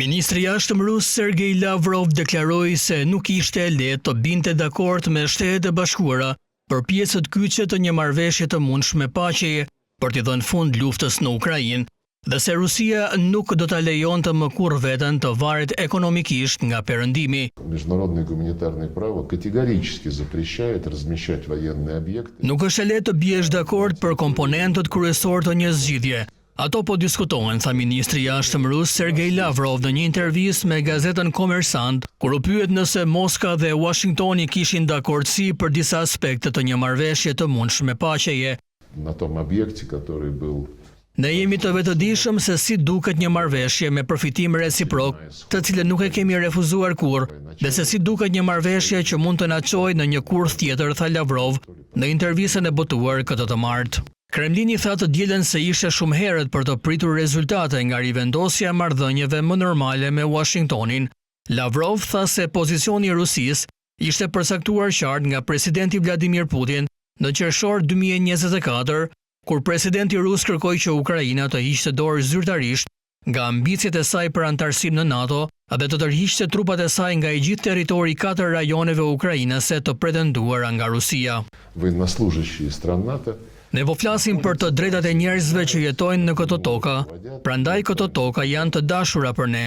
Ministri i Jashtëm rus Sergej Lavrov deklaroi se nuk ishte e lehtë të binte dakord me Shtetet e Bashkuara për pjesët kyçe të një marrëveshje të mundshme paqeje për t'i dhënë fund luftës në Ukrainë, dhe se Rusia nuk do ta lejonte më kurrë veten të varet ekonomikisht nga perëndimi. Международное гуманитарное право категорически запрещает размещать военные объекты. Nuk është e lehtë të biesh dakord për komponentët kryesor të një zgjidhje. Ato po diskutohen, tha ministri i Jashtëm rus Sergej Lavrov në një intervistë me gazetën Kommersant, kur u pyet nëse Moska dhe Washingtoni kishin dakordsi për disa aspekte të një marrëveshje të mundshme paqeje. На том объекте, который был Ne jemi të vetëdijshëm se si duket një marrëveshje me përfitim reciprok, të cilën nuk e kemi refuzuar kurrë, dhe se si duket një marrëveshje që mund të na çojë në një kurth tjetër, tha Lavrov në intervistën e botuar këtë të martë. Kremlini tha të dielën se ishte shumë herët për të pritur rezultate nga rivendosja e marrëdhënieve më normale me Washingtonin. Lavrov tha se pozicioni i Rusisë ishte përcaktuar qartë nga presidenti Vladimir Putin në qershor 2024, kur presidenti rus kërkoi që Ukraina të hiqte dorë zyrtarisht nga ambicjet e saj për antarësim në NATO dhe të tërhiqte trupat e saj nga i gjithë territori 4 rajoneve ukrainase të pretenduara nga Rusia. военнослужащие стран НАТО. Ne po flasim për të drejtat e njerëzve që jetojnë në këto toka, prandaj këto toka janë të dashura për ne,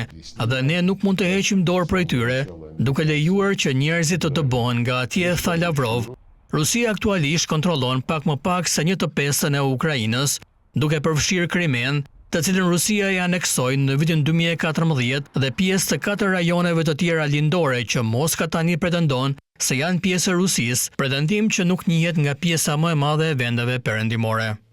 dhe ne nuk mund të heqim dorë prej tyre, duke lejuar që njerëzit të bëhen nga atje, tha Lavrov. Rusia aktualisht kontrollon pak më pak se 1/5 e Ukrainës, duke përfshirë Krimen, të cilën Rusia e aneksoi në vitin 2014 dhe pjesë të 4 rajoneve të tjera lindore që Moska tani pretendon se janë pjesë e Rusisë, pretendim që nuk njihet nga pjesa më e madhe e vendeve perëndimore.